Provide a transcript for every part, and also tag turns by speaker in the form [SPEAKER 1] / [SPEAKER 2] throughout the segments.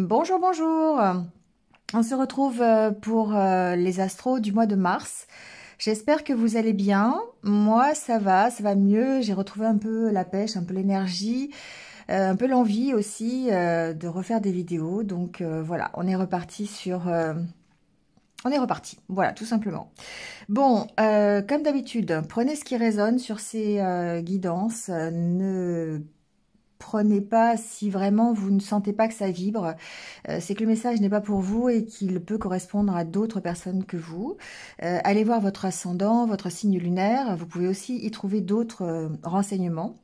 [SPEAKER 1] Bonjour, bonjour. On se retrouve pour les astros du mois de mars. J'espère que vous allez bien. Moi, ça va mieux. J'ai retrouvé un peu la pêche, un peu l'énergie, un peu l'envie aussi de refaire des vidéos. Donc voilà, on est reparti sur... on est reparti, voilà, tout simplement. Bon, comme d'habitude, prenez ce qui résonne sur ces guidances. Ne prenez pas si vraiment vous ne sentez pas que ça vibre. C'est que le message n'est pas pour vous et qu'il peut correspondre à d'autres personnes que vous. Allez voir votre ascendant, votre signe lunaire. Vous pouvez aussi y trouver d'autres renseignements.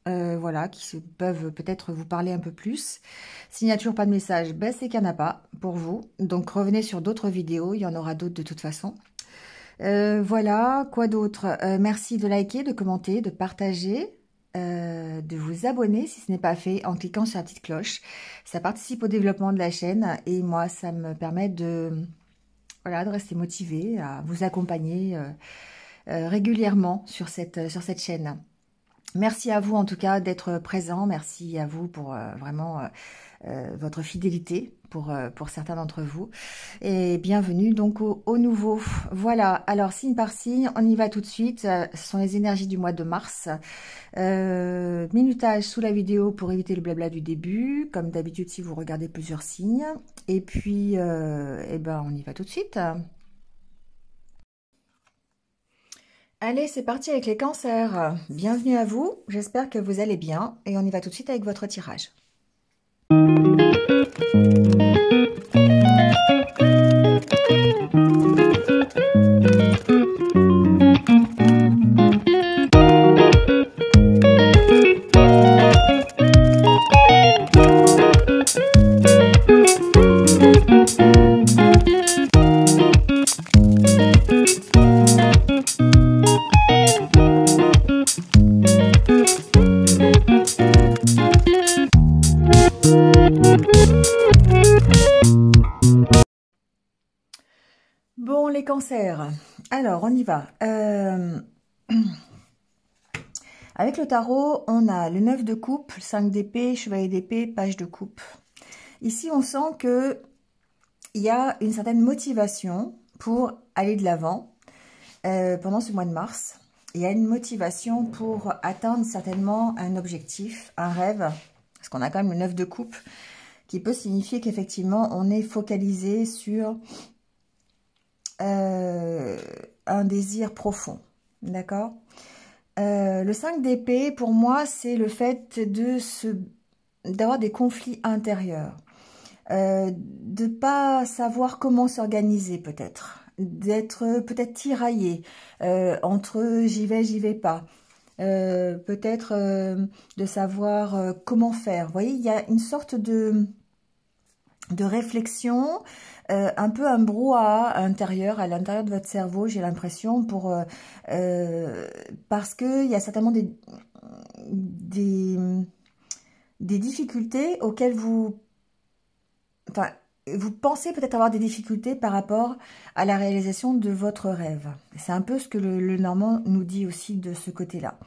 [SPEAKER 1] Voilà, peuvent peut-être vous parler un peu plus. S'il n'y a toujours pas de message, ben c'est qu'il n'y en a pas pour vous. Donc revenez sur d'autres vidéos, il y en aura d'autres de toute façon. Voilà, quoi d'autre? Merci de liker, de commenter, de partager, de vous abonner si ce n'est pas fait en cliquant sur la petite cloche. Ça participe au développement de la chaîne et moi, ça me permet voilà, de rester motivée, à vous accompagner régulièrement sur cette chaîne. Merci à vous en tout cas d'être présent. Merci à vous pour vraiment votre fidélité pour certains d'entre vous. Et bienvenue donc au nouveau. Voilà, alors signe par signe, on y va tout de suite. Ce sont les énergies du mois de mars. Minutage sous la vidéo pour éviter le blabla du début, comme d'habitude si vous regardez plusieurs signes. Et puis, eh ben, on y va tout de suite. Allez, c'est parti avec les cancers. Bienvenue à vous, j'espère que vous allez bien. Et on y va tout de suite avec votre tirage. Bon, les cancers. Alors, on y va. Avec le tarot, on a le 9 de coupe, 5 d'épée, chevalier d'épée, page de coupe. Ici, on sent que il y a une certaine motivation pour aller de l'avant pendant ce mois de mars. Il y a une motivation pour atteindre certainement un objectif, un rêve, parce qu'on a quand même le 9 de coupe, qui peut signifier qu'effectivement, on est focalisé sur un désir profond, d'accord. Le 5 d'épée, pour moi, c'est le fait d'avoir des conflits intérieurs, de pas savoir comment s'organiser peut-être, d'être peut-être tiraillé entre j'y vais pas, peut-être de savoir comment faire. Vous voyez, il y a une sorte de réflexion, un peu un brouhaha intérieur, à l'intérieur de votre cerveau, j'ai l'impression, parce qu'il y a certainement des difficultés auxquelles vous pensez peut-être avoir des difficultés par rapport à la réalisation de votre rêve. C'est un peu ce que le Normand nous dit aussi de ce côté-là.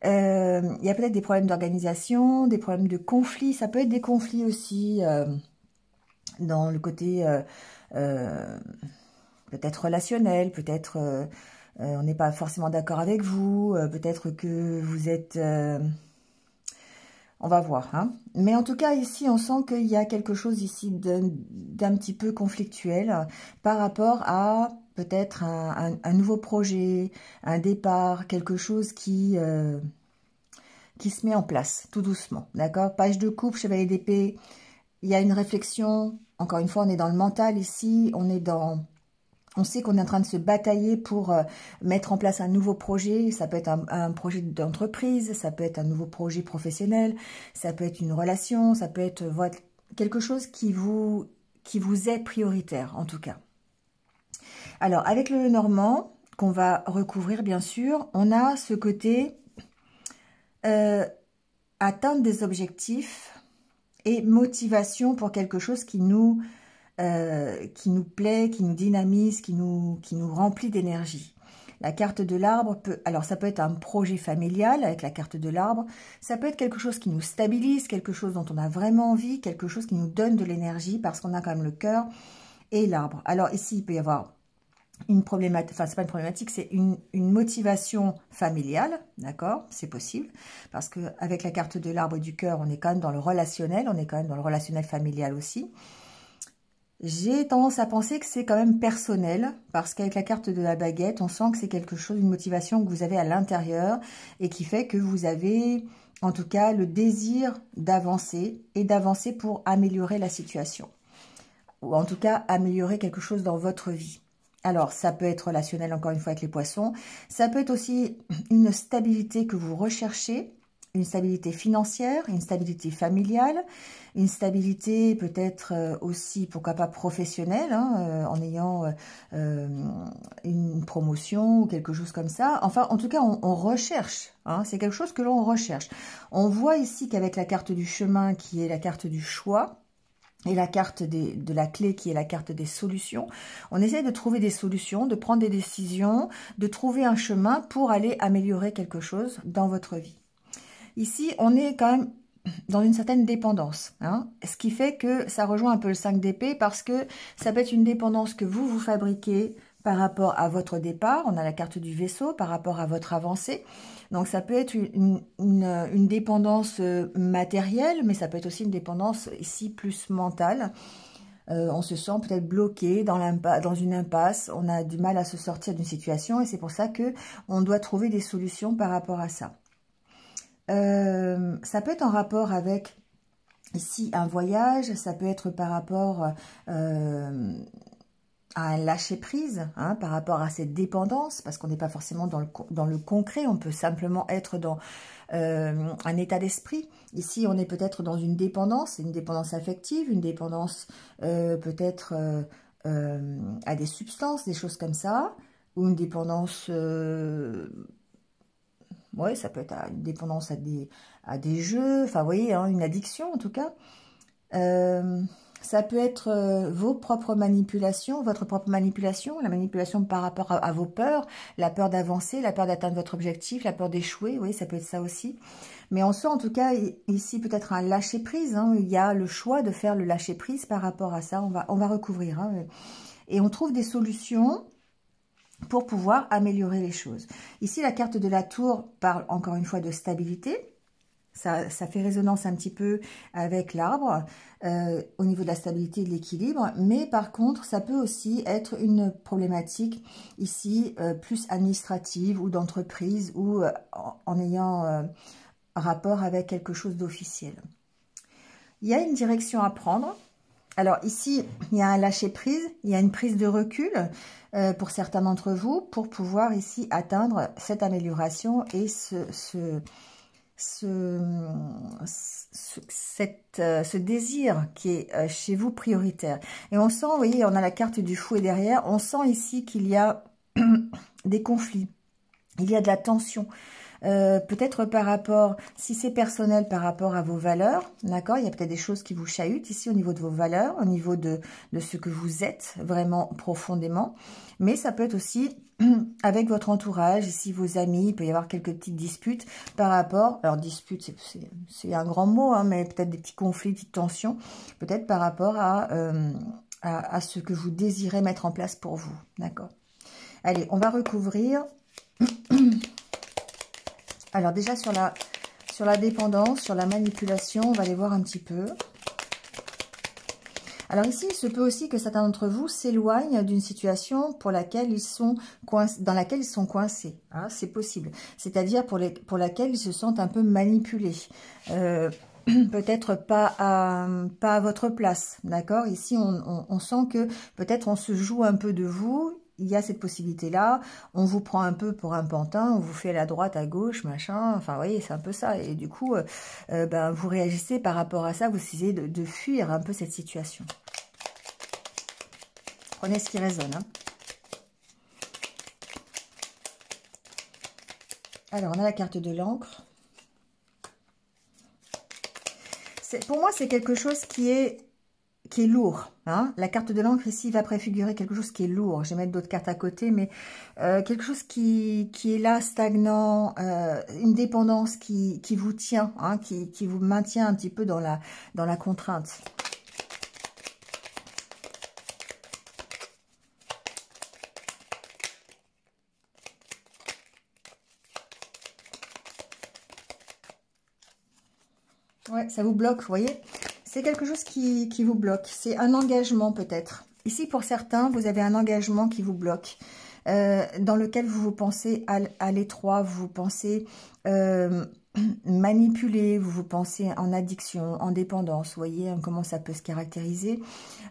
[SPEAKER 1] Il y a peut-être des problèmes d'organisation, des problèmes de conflits, ça peut être des conflits aussi dans le côté peut-être relationnel, peut-être on n'est pas forcément d'accord avec vous, peut-être que vous êtes... on va voir, hein. Mais en tout cas, ici, on sent qu'il y a quelque chose ici d'un petit peu conflictuel par rapport à peut-être un nouveau projet, un départ, quelque chose qui se met en place tout doucement, d'accord. Page de coupe, chevalier d'épée, il y a une réflexion. Encore une fois, on est dans le mental ici, on sait qu'on est en train de se batailler pour mettre en place un nouveau projet. Ça peut être un projet d'entreprise, ça peut être un nouveau projet professionnel, ça peut être une relation, ça peut être quelque chose qui vous est prioritaire en tout cas. Alors, avec le Normand, qu'on va recouvrir bien sûr, on a ce côté atteindre des objectifs et motivation pour quelque chose qui nous plaît, qui nous dynamise, qui nous remplit d'énergie. La carte de l'arbre peut, alors ça peut être un projet familial avec la carte de l'arbre, ça peut être quelque chose qui nous stabilise, quelque chose dont on a vraiment envie, quelque chose qui nous donne de l'énergie parce qu'on a quand même le cœur et l'arbre. Alors ici, il peut y avoir une problématique, enfin c'est pas une problématique, c'est une motivation familiale, d'accord, c'est possible, parce que avec la carte de l'arbre et du cœur, on est quand même dans le relationnel, on est quand même dans le relationnel familial aussi. J'ai tendance à penser que c'est quand même personnel, parce qu'avec la carte de la baguette, on sent que c'est quelque chose, une motivation que vous avez à l'intérieur, et qui fait que vous avez, en tout cas, le désir d'avancer, et d'avancer pour améliorer la situation, ou en tout cas, améliorer quelque chose dans votre vie. Alors, ça peut être relationnel, encore une fois, avec les poissons. Ça peut être aussi une stabilité que vous recherchez, une stabilité financière, une stabilité familiale, une stabilité peut-être aussi, pourquoi pas, professionnelle, hein, en ayant une promotion ou quelque chose comme ça. Enfin, en tout cas, on recherche. Hein, c'est quelque chose que l'on recherche. On voit ici qu'avec la carte du chemin, qui est la carte du choix, et la carte de la clé qui est la carte des solutions. On essaie de trouver des solutions, de prendre des décisions, de trouver un chemin pour aller améliorer quelque chose dans votre vie. Ici, on est quand même dans une certaine dépendance, hein, ce qui fait que ça rejoint un peu le 5 d'épée parce que ça peut être une dépendance que vous fabriquez par rapport à votre départ. On a la carte du vaisseau par rapport à votre avancée. Donc ça peut être une dépendance matérielle, mais ça peut être aussi une dépendance ici plus mentale. On se sent peut-être bloqué dans une impasse, on a du mal à se sortir d'une situation et c'est pour ça que on doit trouver des solutions par rapport à ça. Ça peut être en rapport avec ici un voyage, ça peut être par rapport à un lâcher-prise, hein, par rapport à cette dépendance, parce qu'on n'est pas forcément dans le concret, on peut simplement être dans un état d'esprit. Ici, on est peut-être dans une dépendance affective, une dépendance peut-être à des substances, des choses comme ça, ou une dépendance... ouais, ça peut être une dépendance à des jeux, enfin, vous voyez, hein, une addiction en tout cas. Ça peut être vos propres manipulations, votre propre manipulation, la manipulation par rapport à vos peurs, la peur d'avancer, la peur d'atteindre votre objectif, la peur d'échouer, oui, ça peut être ça aussi. Mais on sent en tout cas ici peut-être un lâcher-prise, hein, il y a le choix de faire le lâcher-prise par rapport à ça, on va recouvrir. Hein, et on trouve des solutions pour pouvoir améliorer les choses. Ici, la carte de la tour parle encore une fois de stabilité. Ça fait résonance un petit peu avec l'arbre au niveau de la stabilité et de l'équilibre. Mais par contre, ça peut aussi être une problématique ici plus administrative ou d'entreprise ou en ayant rapport avec quelque chose d'officiel. Il y a une direction à prendre. Alors ici, il y a un lâcher-prise, il y a une prise de recul pour certains d'entre vous pour pouvoir ici atteindre cette amélioration et ce désir qui est chez vous prioritaire. Et on sent, vous voyez, on a la carte du fouet derrière, on sent ici qu'il y a des conflits, il y a de la tension. Peut-être par rapport, si c'est personnel, par rapport à vos valeurs, d'accord, il y a peut-être des choses qui vous chahutent ici au niveau de vos valeurs, au niveau de ce que vous êtes vraiment profondément, mais ça peut être aussi avec votre entourage, ici vos amis, il peut y avoir quelques petites disputes par rapport, alors dispute c'est un grand mot, hein, mais peut-être des petits conflits, petites tensions, peut-être par rapport à ce que vous désirez mettre en place pour vous, d'accord. Allez, on va recouvrir... Alors déjà sur la dépendance, sur la manipulation, on va aller voir un petit peu. Alors ici, il se peut aussi que certains d'entre vous s'éloignent d'une situation pour laquelle dans laquelle ils sont coincés. Hein, c'est possible. C'est-à-dire pour laquelle ils se sentent un peu manipulés. Peut-être pas à votre place. D'accord. Ici, on sent que peut-être on se joue un peu de vous. Il y a cette possibilité-là, on vous prend un peu pour un pantin, on vous fait à la droite, à gauche, machin, enfin, vous voyez, c'est un peu ça. Et du coup, ben, vous réagissez par rapport à ça, vous essayez de fuir un peu cette situation. Prenez ce qui résonne. Hein. Alors, on a la carte de l'encre. Pour moi, c'est quelque chose qui est qui est lourd. Hein. La carte de l'encre ici va préfigurer quelque chose qui est lourd. Je vais mettre d'autres cartes à côté, mais quelque chose qui est là, stagnant, une dépendance qui vous tient, hein, qui vous maintient un petit peu dans la contrainte. Ouais, ça vous bloque, vous voyez? C'est quelque chose qui vous bloque. C'est un engagement peut-être. Ici, pour certains, vous avez un engagement qui vous bloque, dans lequel vous vous pensez à l'étroit, vous vous pensez manipulé, vous vous pensez en addiction, en dépendance. Vous voyez hein, comment ça peut se caractériser.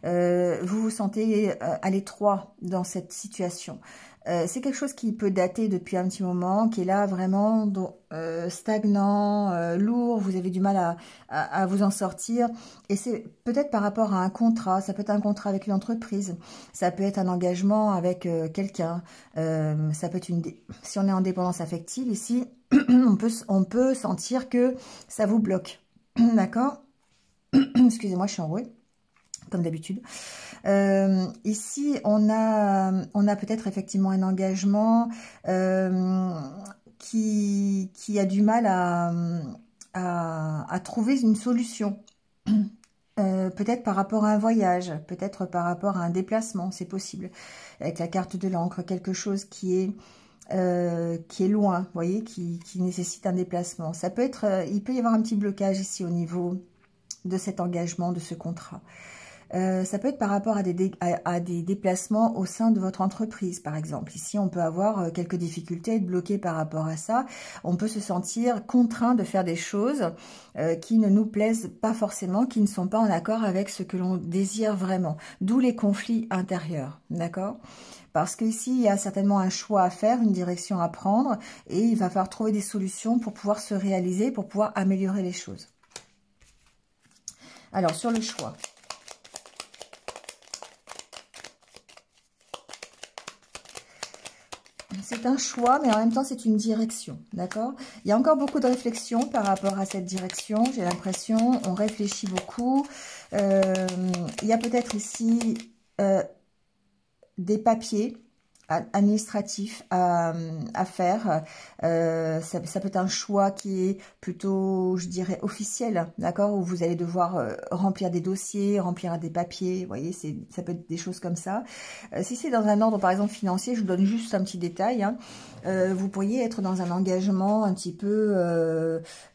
[SPEAKER 1] Vous vous sentez à l'étroit dans cette situation. C'est quelque chose qui peut dater depuis un petit moment, qui est là vraiment stagnant, lourd, vous avez du mal à vous en sortir. Et c'est peut-être par rapport à un contrat, ça peut être un contrat avec une entreprise, ça peut être un engagement avec quelqu'un, ça peut être si on est en dépendance affective ici, on peut sentir que ça vous bloque. D'accord? Excusez-moi, je suis enrouée, comme d'habitude. Ici, on a peut-être effectivement un engagement qui a du mal à trouver une solution. Peut-être par rapport à un voyage, peut-être par rapport à un déplacement, c'est possible. Avec la carte de l'encre, quelque chose qui est loin, vous voyez, qui nécessite un déplacement. Ça peut être, il peut y avoir un petit blocage ici au niveau de cet engagement, de ce contrat. Ça peut être par rapport à des déplacements au sein de votre entreprise, par exemple. Ici, on peut avoir quelques difficultés, être bloqué par rapport à ça. On peut se sentir contraint de faire des choses qui ne nous plaisent pas forcément, qui ne sont pas en accord avec ce que l'on désire vraiment. D'où les conflits intérieurs, d'accord ? Parce qu'ici, il y a certainement un choix à faire, une direction à prendre, et il va falloir trouver des solutions pour pouvoir se réaliser, pour pouvoir améliorer les choses. Alors, sur le choix. C'est un choix, mais en même temps, c'est une direction, d'accord? Il y a encore beaucoup de réflexion par rapport à cette direction, j'ai l'impression. On réfléchit beaucoup. Il y a peut-être ici des papiers administratifs à faire. Ça peut être un choix qui est plutôt, je dirais, officiel, d'accord, où vous allez devoir remplir des dossiers, remplir des papiers, vous voyez, ça peut être des choses comme ça. Si c'est dans un ordre, par exemple, financier, je vous donne juste un petit détail, hein, vous pourriez être dans un engagement un petit peu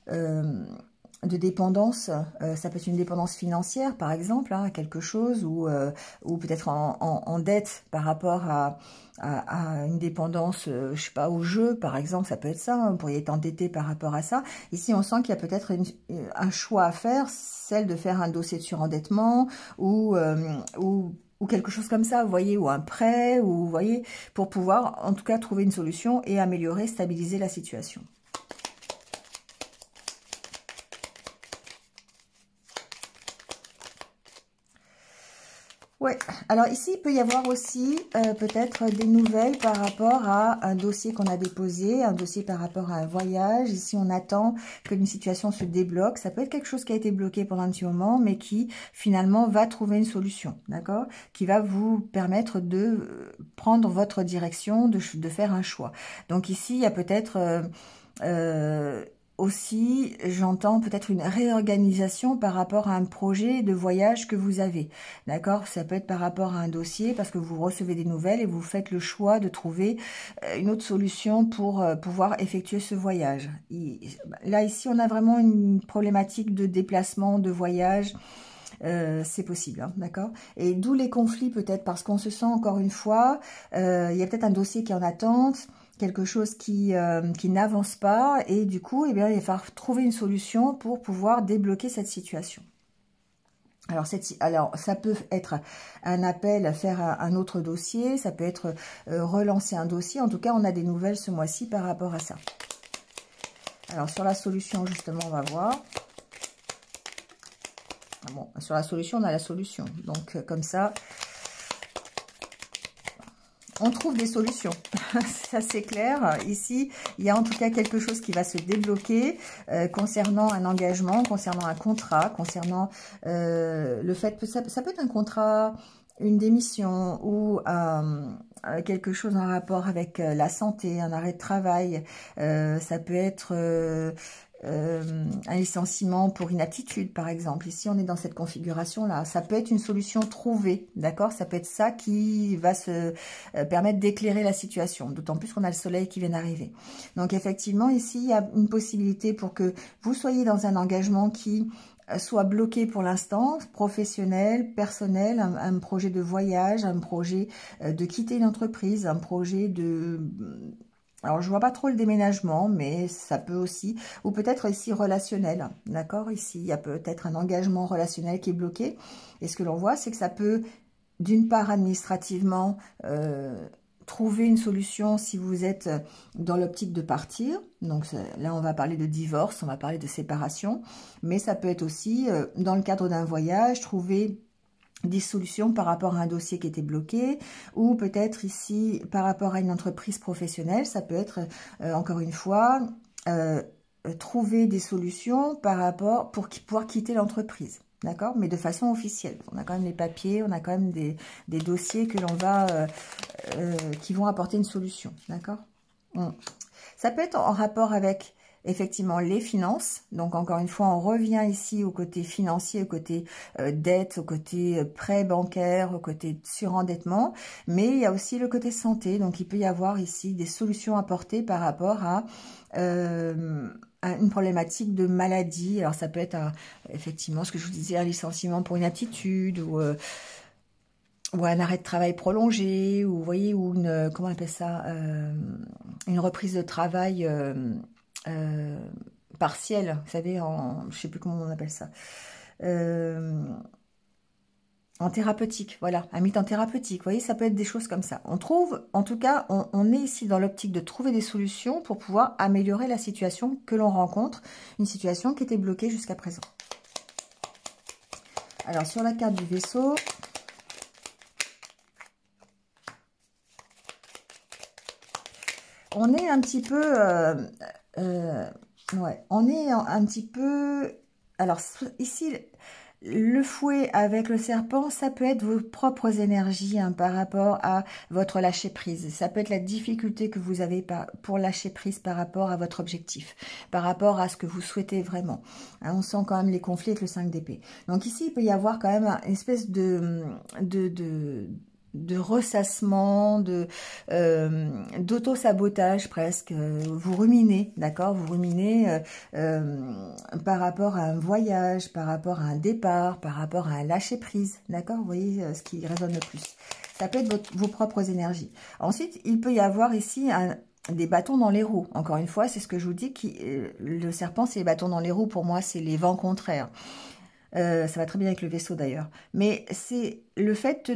[SPEAKER 1] de dépendance, ça peut être une dépendance financière par exemple, hein, quelque chose, ou peut-être en dette par rapport à une dépendance, je sais pas, au jeu par exemple, ça peut être ça, hein, vous pourriez être endetté par rapport à ça. Ici on sent qu'il y a peut-être un choix à faire, celle de faire un dossier de surendettement ou quelque chose comme ça, vous voyez, ou un prêt, ou vous voyez, pour pouvoir en tout cas trouver une solution et améliorer, stabiliser la situation. Ouais, alors ici, il peut y avoir aussi peut-être des nouvelles par rapport à un dossier qu'on a déposé, un dossier par rapport à un voyage. Ici, on attend que une situation se débloque. Ça peut être quelque chose qui a été bloqué pendant un petit moment, mais qui finalement va trouver une solution, d'accord? Qui va vous permettre de prendre votre direction, de faire un choix. Donc ici, il y a peut-être... aussi, j'entends peut-être une réorganisation par rapport à un projet de voyage que vous avez. D'accord? Ça peut être par rapport à un dossier parce que vous recevez des nouvelles et vous faites le choix de trouver une autre solution pour pouvoir effectuer ce voyage. Là, ici, on a vraiment une problématique de déplacement, de voyage. C'est possible, hein, d'accord? Et d'où les conflits peut-être parce qu'on se sent encore une fois, il y a peut-être un dossier qui est en attente, quelque chose qui n'avance pas et du coup, eh bien, il va falloir trouver une solution pour pouvoir débloquer cette situation. Alors, ça peut être un appel à faire un autre dossier, ça peut être relancer un dossier. En tout cas, on a des nouvelles ce mois-ci par rapport à ça. Alors, sur la solution, justement, on va voir. Bon, sur la solution, on a la solution. Donc, comme ça... on trouve des solutions. Ça, c'est clair. Ici, il y a en tout cas quelque chose qui va se débloquer concernant un engagement, concernant un contrat, concernant le fait que ça peut être un contrat, une démission ou quelque chose en rapport avec la santé, un arrêt de travail. Ça peut être un licenciement pour inaptitude, par exemple. Ici, on est dans cette configuration-là. Ça peut être une solution trouvée, d'accord? Ça peut être ça qui va se permettre d'éclairer la situation, d'autant plus qu'on a le soleil qui vient d'arriver. Donc, effectivement, ici, il y a une possibilité pour que vous soyez dans un engagement qui soit bloqué pour l'instant, professionnel, personnel, un projet de voyage, un projet de quitter une entreprise, un projet de... Alors, je vois pas trop le déménagement, mais ça peut aussi, ou peut-être ici relationnel, d'accord? Ici, il y a peut-être un engagement relationnel qui est bloqué. Et ce que l'on voit, c'est que ça peut, d'une part, administrativement, trouver une solution si vous êtes dans l'optique de partir. Donc là, on va parler de divorce, on va parler de séparation. Mais ça peut être aussi, dans le cadre d'un voyage, trouver des solutions par rapport à un dossier qui était bloqué, ou peut-être ici par rapport à une entreprise professionnelle. Ça peut être, encore une fois, trouver des solutions par rapport pour pouvoir quitter l'entreprise. D'accord? Mais de façon officielle. On a quand même les papiers, on a quand même des dossiers que l'on va, qui vont apporter une solution. D'accord? Ça peut être en rapport avec effectivement les finances. Donc encore une fois, on revient ici au côté financier, au côté dette, au côté prêt bancaire, au côté surendettement. Mais il y a aussi le côté santé. Donc il peut y avoir ici des solutions apportées par rapport à une problématique de maladie. Alors ça peut être effectivement ce que je vous disais, un licenciement pour une aptitude ou un arrêt de travail prolongé, ou vous voyez, ou une, comment on appelle ça, une reprise de travail partielle, vous savez, je sais plus comment on appelle ça, en thérapeutique, voilà, un mi-temps thérapeutique, vous voyez, ça peut être des choses comme ça. On trouve, en tout cas, on est ici dans l'optique de trouver des solutions pour pouvoir améliorer la situation que l'on rencontre, une situation qui était bloquée jusqu'à présent. Alors, sur la carte du vaisseau, on est un petit peu... ouais, on est un petit peu... Alors, ici, le fouet avec le serpent, ça peut être vos propres énergies par rapport à votre lâcher-prise. Ça peut être la difficulté que vous avez pour lâcher prise par rapport à votre objectif, par rapport à ce que vous souhaitez vraiment. On sent quand même les conflits avec le 5 d'épée. Donc ici, il peut y avoir quand même une espèce de ressassement, d'auto-sabotage presque. Vous ruminez, d'accord? Vous ruminez par rapport à un voyage, par rapport à un départ, par rapport à un lâcher-prise, d'accord? Vous voyez ce qui résonne le plus. Ça peut être vos propres énergies. Ensuite, il peut y avoir ici des bâtons dans les roues. Encore une fois, c'est ce que je vous dis, le serpent, c'est les bâtons dans les roues. Pour moi, c'est les vents contraires. Ça va très bien avec le vaisseau d'ailleurs. Mais c'est le fait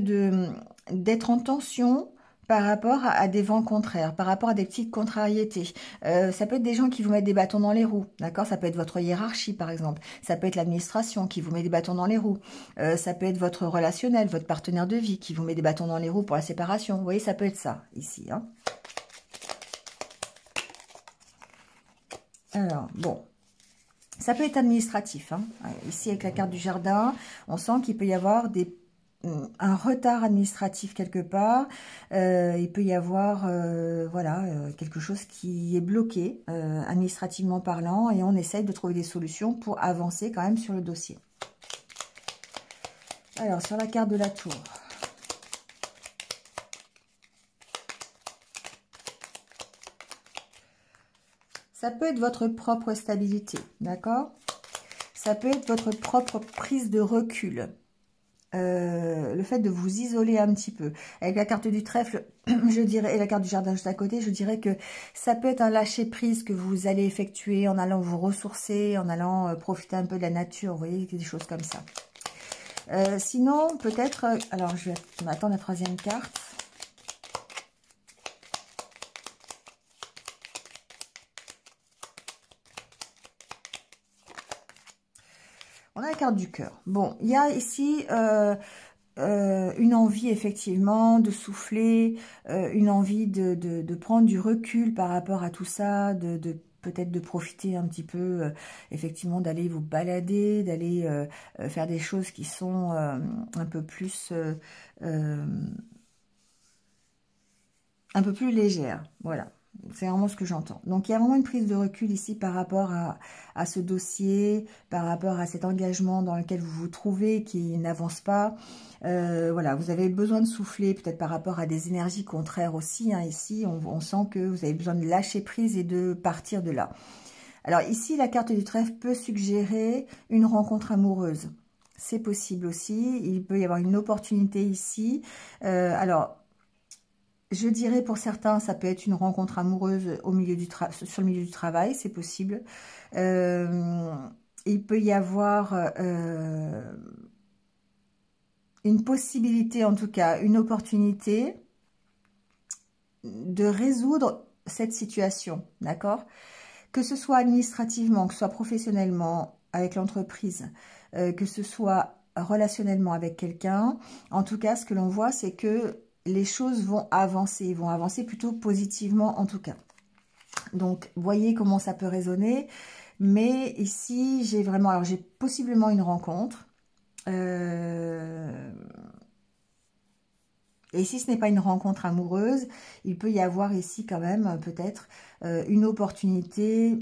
[SPEAKER 1] d'être en tension par rapport à des vents contraires, par rapport à des petites contrariétés. Ça peut être des gens qui vous mettent des bâtons dans les roues, d'accord? Ça peut être votre hiérarchie, par exemple. Ça peut être l'administration qui vous met des bâtons dans les roues. Ça peut être votre relationnel, votre partenaire de vie qui vous met des bâtons dans les roues pour la séparation. Vous voyez, ça peut être ça, ici. Hein. Alors, bon... Ça peut être administratif. Hein. Ici, avec la carte du jardin, on sent qu'il peut y avoir un retard administratif quelque part. Il peut y avoir voilà, quelque chose qui est bloqué, administrativement parlant, et on essaye de trouver des solutions pour avancer quand même sur le dossier. Alors, sur la carte de la tour... Ça peut être votre propre stabilité, d'accord? Ça peut être votre propre prise de recul. Le fait de vous isoler un petit peu. Avec la carte du trèfle, je dirais, et la carte du jardin juste à côté, je dirais que ça peut être un lâcher-prise que vous allez effectuer en allant vous ressourcer, en allant profiter un peu de la nature, vous voyez, des choses comme ça. Sinon, peut-être... alors, je vais attendre la troisième carte. On a la carte du cœur. Bon, il y a ici une envie effectivement de souffler, une envie de prendre du recul par rapport à tout ça, peut-être de profiter un petit peu, effectivement, d'aller vous balader, d'aller faire des choses qui sont un peu plus légères. Voilà. C'est vraiment ce que j'entends. Donc, il y a vraiment une prise de recul ici par rapport à ce dossier, par rapport à cet engagement dans lequel vous vous trouvez, qui n'avance pas. Voilà, vous avez besoin de souffler, peut-être par rapport à des énergies contraires aussi. Hein. Ici, on sent que vous avez besoin de lâcher prise et de partir de là. Alors ici, la carte du trèfle peut suggérer une rencontre amoureuse. C'est possible aussi. Il peut y avoir une opportunité ici. Alors, je dirais pour certains, ça peut être une rencontre amoureuse sur le milieu du travail, c'est possible. Il peut y avoir une possibilité, en tout cas, une opportunité de résoudre cette situation, d'accord? Que ce soit administrativement, que ce soit professionnellement avec l'entreprise, que ce soit relationnellement avec quelqu'un. En tout cas, ce que l'on voit, c'est que les choses vont avancer plutôt positivement en tout cas. Donc, voyez comment ça peut résonner. Mais ici, j'ai vraiment... Alors, j'ai possiblement une rencontre. Et si ce n'est pas une rencontre amoureuse, il peut y avoir ici quand même peut-être une opportunité...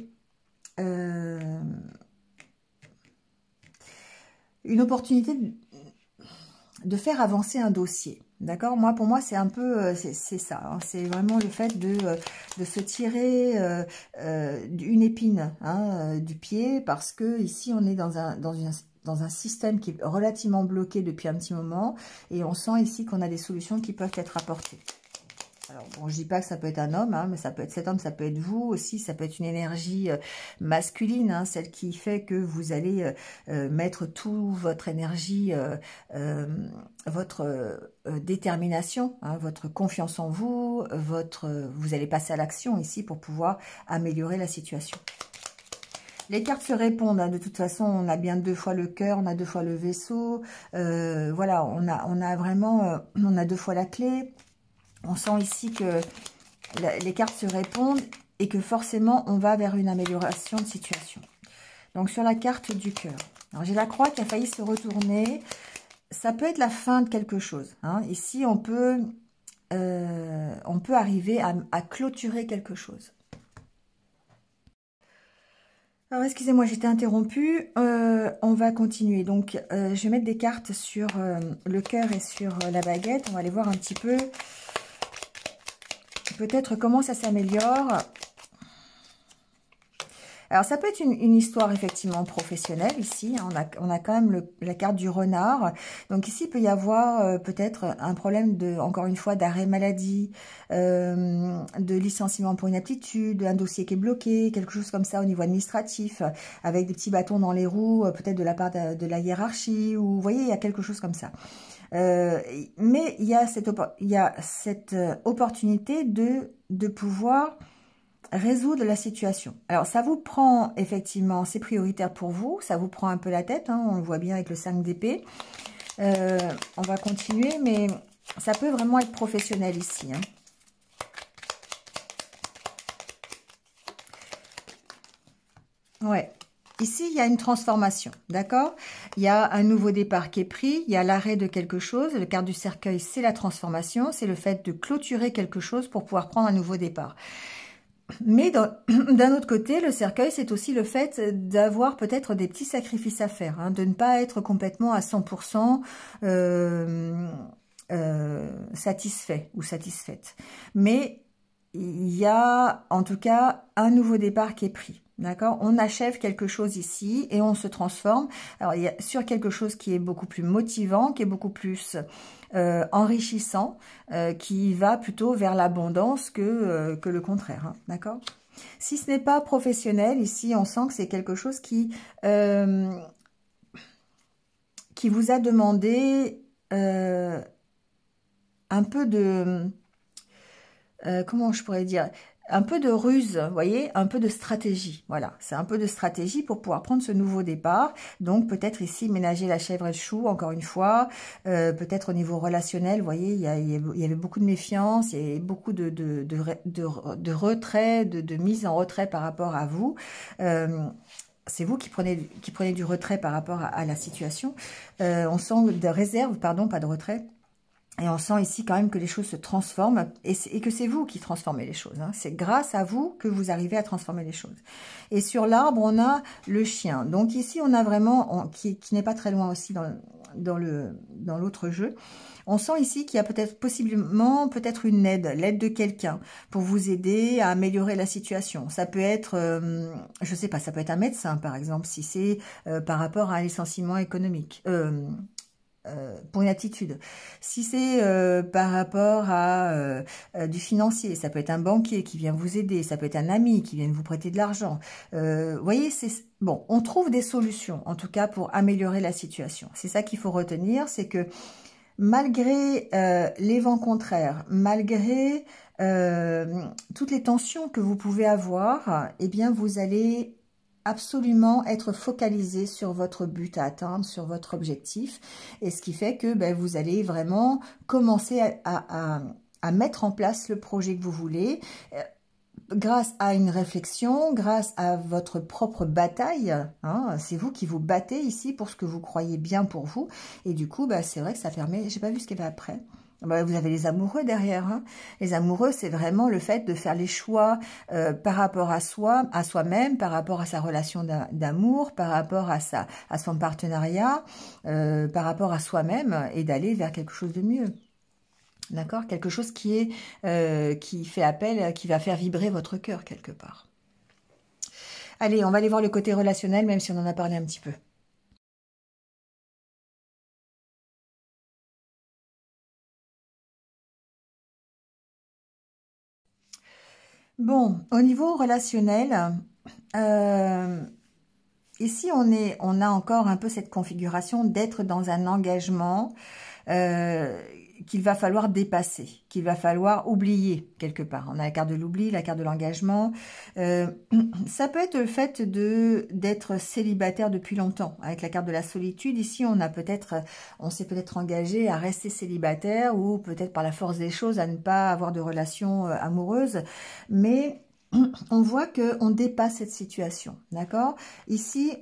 [SPEAKER 1] de faire avancer un dossier. D'accord? Moi, pour moi, c'est un peu, c'est ça. Hein, c'est vraiment le fait de se tirer une épine hein, du pied, parce que ici, on est dans un système qui est relativement bloqué depuis un petit moment, et on sent ici qu'on a des solutions qui peuvent être apportées. Alors, bon, je dis pas que ça peut être un homme, hein, mais ça peut être cet homme, ça peut être vous aussi, ça peut être une énergie masculine, hein, celle qui fait que vous allez mettre toute votre énergie, votre détermination, hein, votre confiance en vous, vous allez passer à l'action ici pour pouvoir améliorer la situation. Les cartes se répondent, hein. De toute façon, on a bien 2 fois le cœur, on a 2 fois le vaisseau, voilà, on a vraiment, on a 2 fois la clé. On sent ici que les cartes se répondent et que forcément, on va vers une amélioration de situation. Donc, sur la carte du cœur. Alors, j'ai la croix qui a failli se retourner. Ça peut être la fin de quelque chose. Hein. Ici, on peut arriver à clôturer quelque chose. Alors, excusez-moi, j'étais interrompue. On va continuer. Donc, je vais mettre des cartes sur le cœur et sur la baguette. On va aller voir un petit peu... peut-être comment ça s'améliore. Alors, ça peut être une histoire effectivement professionnelle ici. Hein, on a quand même la carte du renard. Donc ici, il peut y avoir peut-être un problème encore une fois, d'arrêt maladie, de licenciement pour inaptitude, un dossier qui est bloqué, quelque chose comme ça au niveau administratif, avec des petits bâtons dans les roues, peut-être de la part de la hiérarchie, ou vous voyez, il y a quelque chose comme ça. Mais il y a cette opportunité de pouvoir résoudre la situation. Alors, ça vous prend, effectivement, c'est prioritaire pour vous, ça vous prend un peu la tête, hein, on le voit bien avec le 5 d'épée. On va continuer, mais ça peut vraiment être professionnel ici. Hein. Ouais. Ici, il y a une transformation, d'accord? Il y a un nouveau départ qui est pris, il y a l'arrêt de quelque chose. Le carte du cercueil, c'est la transformation, c'est le fait de clôturer quelque chose pour pouvoir prendre un nouveau départ. Mais d'un autre côté, le cercueil, c'est aussi le fait d'avoir peut-être des petits sacrifices à faire, hein, de ne pas être complètement à 100% satisfait ou satisfaite. Mais il y a en tout cas un nouveau départ qui est pris. D'accord? On achève quelque chose ici et on se transforme. Alors, il y a sur quelque chose qui est beaucoup plus motivant, qui est beaucoup plus enrichissant, qui va plutôt vers l'abondance que le contraire. Hein, d'accord? Si ce n'est pas professionnel, ici, on sent que c'est quelque chose qui vous a demandé un peu de... comment je pourrais dire, un peu de ruse, vous voyez, un peu de stratégie. Voilà, c'est un peu de stratégie pour pouvoir prendre ce nouveau départ. Donc peut-être ici ménager la chèvre et le chou, encore une fois. Peut-être au niveau relationnel, vous voyez, il y avait beaucoup de méfiance, il y avait beaucoup de retrait, de mise en retrait par rapport à vous. C'est vous qui prenez du retrait par rapport à la situation. On sent de réserve, pardon, pas de retrait. Et on sent ici quand même que les choses se transforment et que c'est vous qui transformez les choses. Hein. C'est grâce à vous que vous arrivez à transformer les choses. Et sur l'arbre, on a le chien. Donc ici, on a vraiment, qui n'est pas très loin aussi dans l'autre jeu, on sent ici qu'il y a possiblement une aide, l'aide de quelqu'un pour vous aider à améliorer la situation. Ça peut être, je sais pas, ça peut être un médecin par exemple, si c'est par rapport à un licenciement économique. Pour une attitude. Si c'est par rapport à du financier, ça peut être un banquier qui vient vous aider, ça peut être un ami qui vient vous prêter de l'argent. Vous voyez, c'est bon, on trouve des solutions, en tout cas pour améliorer la situation. C'est ça qu'il faut retenir, c'est que malgré les vents contraires, malgré toutes les tensions que vous pouvez avoir, eh bien vous allez absolument être focalisé sur votre but à atteindre, sur votre objectif, et ce qui fait que ben, vous allez vraiment commencer à mettre en place le projet que vous voulez, grâce à une réflexion, grâce à votre propre bataille, hein, c'est vous qui vous battez ici pour ce que vous croyez bien pour vous, et du coup, ben, c'est vrai que ça permet, j'ai pas vu ce qu'il y avait après. Bah, vous avez les amoureux derrière. Hein. Les amoureux, c'est vraiment le fait de faire les choix par rapport à soi, à soi-même, par rapport à sa relation d'amour, par rapport à son partenariat, par rapport à soi-même, et d'aller vers quelque chose de mieux. D'accord? Quelque chose qui fait appel, qui va faire vibrer votre cœur quelque part. Allez, on va aller voir le côté relationnel, même si on en a parlé un petit peu. Bon, au niveau relationnel, ici on a encore un peu cette configuration d'être dans un engagement qu'il va falloir dépasser, qu'il va falloir oublier quelque part. On a la carte de l'oubli, la carte de l'engagement. Ça peut être le fait d'être célibataire depuis longtemps. Avec la carte de la solitude, ici on s'est peut-être engagé à rester célibataire ou peut-être par la force des choses à ne pas avoir de relation amoureuse. Mais on voit qu'on dépasse cette situation, d'accord? Ici,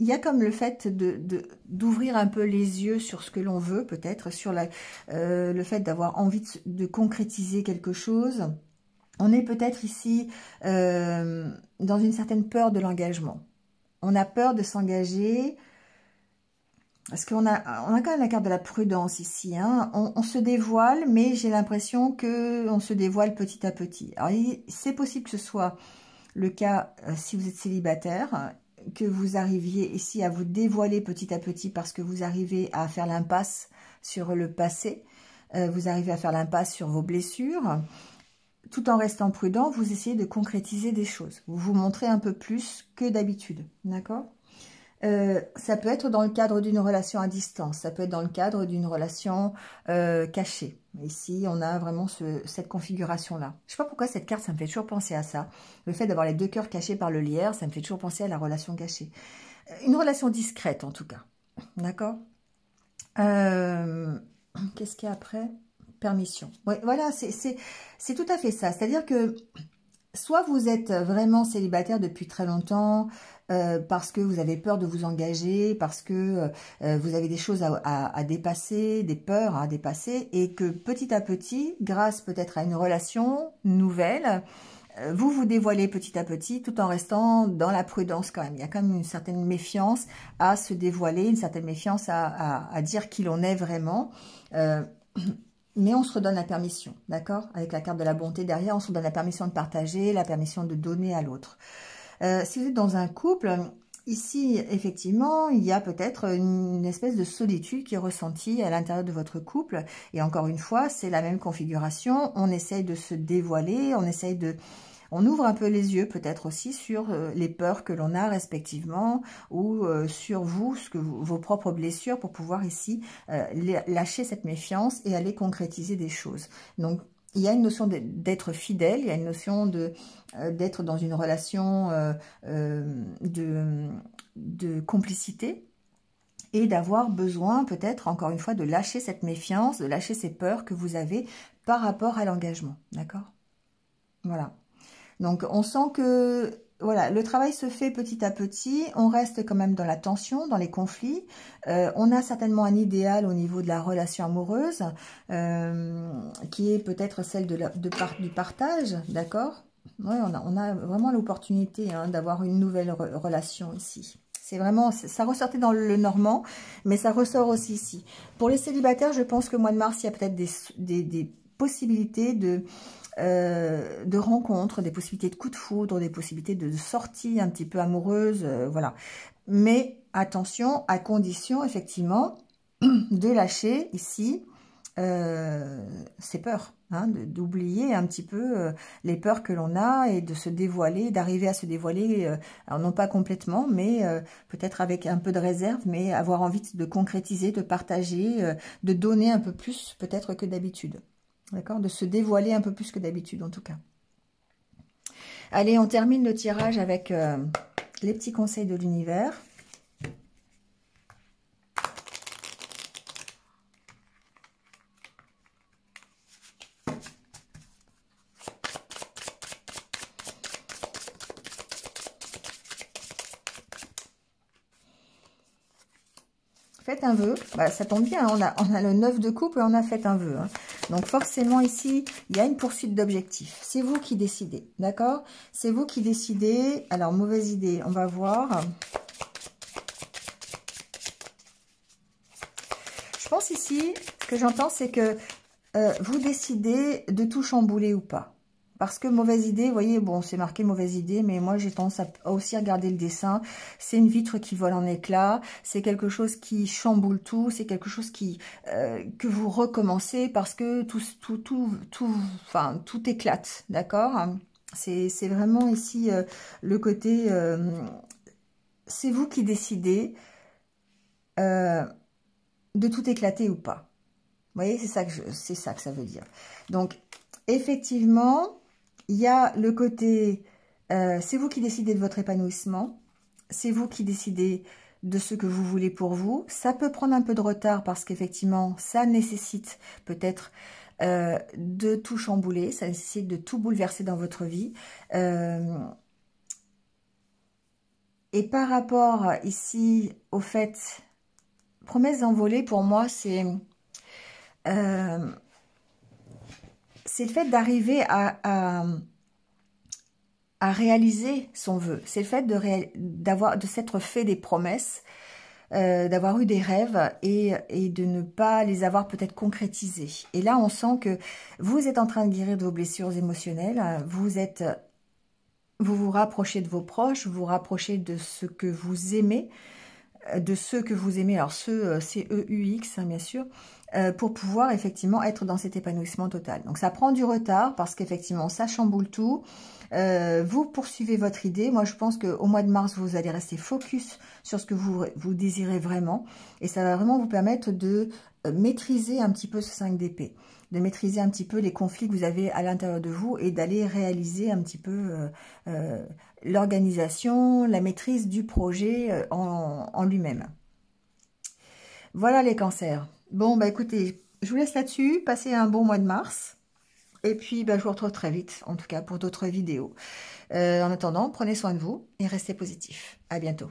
[SPEAKER 1] il y a comme le fait d'ouvrir un peu les yeux sur ce que l'on veut, peut-être, sur le fait d'avoir envie de concrétiser quelque chose. On est peut-être ici dans une certaine peur de l'engagement. On a peur de s'engager, parce qu'on a quand même la carte de la prudence ici. Hein. On se dévoile, mais j'ai l'impression qu'on se dévoile petit à petit. Alors, c'est possible que ce soit le cas si vous êtes célibataire, que vous arriviez ici à vous dévoiler petit à petit parce que vous arrivez à faire l'impasse sur le passé, vous arrivez à faire l'impasse sur vos blessures, tout en restant prudent, vous essayez de concrétiser des choses. Vous vous montrez un peu plus que d'habitude, d'accord ? Ça peut être dans le cadre d'une relation à distance, ça peut être dans le cadre d'une relation cachée. Ici, on a vraiment cette configuration-là. Je ne sais pas pourquoi cette carte, ça me fait toujours penser à ça. Le fait d'avoir les deux cœurs cachés par le lierre, ça me fait toujours penser à la relation cachée. Une relation discrète, en tout cas. D'accord. Qu'est-ce qu'il y a après? Permission. Oui, voilà, c'est tout à fait ça. C'est-à-dire que soit vous êtes vraiment célibataire depuis très longtemps, parce que vous avez peur de vous engager, parce que vous avez des choses à dépasser, des peurs à dépasser, et que petit à petit, grâce peut-être à une relation nouvelle, vous vous dévoilez petit à petit, tout en restant dans la prudence quand même. Il y a quand même une certaine méfiance à se dévoiler, une certaine méfiance à dire qui l'on est vraiment. Mais on se redonne la permission, d'accord? Avec la carte de la bonté derrière, on se redonne la permission de partager, la permission de donner à l'autre. Si vous êtes dans un couple, ici, effectivement, il y a peut-être une espèce de solitude qui est ressentie à l'intérieur de votre couple. Et encore une fois, c'est la même configuration. On essaye de se dévoiler, on ouvre un peu les yeux peut-être aussi sur les peurs que l'on a respectivement ou sur vos propres blessures pour pouvoir ici lâcher cette méfiance et aller concrétiser des choses. Donc, il y a une notion d'être fidèle, il y a une notion d'être dans une relation de complicité et d'avoir besoin peut-être, encore une fois, de lâcher cette méfiance, de lâcher ces peurs que vous avez par rapport à l'engagement, d'accord? Voilà. Donc, on sent que voilà, le travail se fait petit à petit, on reste quand même dans la tension, dans les conflits. On a certainement un idéal au niveau de la relation amoureuse, qui est peut-être celle du partage, d'accord? Ouais, on a vraiment l'opportunité hein, d'avoir une nouvelle relation ici. C'est vraiment, ça ressortait dans le normand, mais ça ressort aussi ici. Pour les célibataires, je pense que au mois de mars, il y a peut-être des possibilités de rencontres, des possibilités de coups de foudre, des possibilités de sorties un petit peu amoureuses, voilà. Mais attention, à condition, effectivement, de lâcher ici ces peurs, hein, d'oublier un petit peu les peurs que l'on a et de se dévoiler, d'arriver à se dévoiler, alors non pas complètement, mais peut-être avec un peu de réserve, mais avoir envie de concrétiser, de partager, de donner un peu plus peut-être que d'habitude. D'accord? De se dévoiler un peu plus que d'habitude, en tout cas. Allez, on termine le tirage avec les petits conseils de l'univers. Faites un vœu. Bah, ça tombe bien, on a le 9 de coupe et on a fait un vœu. Hein. Donc forcément ici, il y a une poursuite d'objectifs. C'est vous qui décidez, d'accord? C'est vous qui décidez. Alors, mauvaise idée, on va voir. Je pense ici, ce que j'entends, c'est que vous décidez de tout chambouler ou pas. Parce que mauvaise idée, vous voyez, bon, c'est marqué mauvaise idée, mais moi, j'ai tendance à aussi regarder le dessin. C'est une vitre qui vole en éclats, c'est quelque chose qui chamboule tout, c'est quelque chose que vous recommencez parce que tout éclate, d'accord? C'est vraiment ici le côté, c'est vous qui décidez de tout éclater ou pas. Vous voyez, c'est ça que ça veut dire. Donc, effectivement, il y a le côté, c'est vous qui décidez de votre épanouissement, c'est vous qui décidez de ce que vous voulez pour vous. Ça peut prendre un peu de retard parce qu'effectivement, ça nécessite peut-être de tout chambouler, ça nécessite de tout bouleverser dans votre vie. Et par rapport ici au fait, promesse envolée, pour moi, c'est le fait d'arriver à réaliser son vœu. C'est le fait de s'être fait des promesses, d'avoir eu des rêves et de ne pas les avoir peut-être concrétisés. Et là, on sent que vous êtes en train de guérir de vos blessures émotionnelles. Vous vous rapprochez de vos proches, vous vous rapprochez de ce que vous aimez, alors ceux, c'est EUX, hein, bien sûr, pour pouvoir effectivement être dans cet épanouissement total. Donc ça prend du retard parce qu'effectivement ça chamboule tout. Vous poursuivez votre idée. Moi je pense qu'au mois de mars vous allez rester focus sur ce que vous désirez vraiment et ça va vraiment vous permettre de maîtriser un petit peu ce 5 d'épée, de maîtriser un petit peu les conflits que vous avez à l'intérieur de vous et d'aller réaliser un petit peu l'organisation, la maîtrise du projet en lui-même. Voilà les cancers. Bon, bah écoutez, je vous laisse là-dessus. Passez un bon mois de mars. Et puis, bah, je vous retrouve très vite, en tout cas, pour d'autres vidéos. En attendant, prenez soin de vous et restez positifs. À bientôt.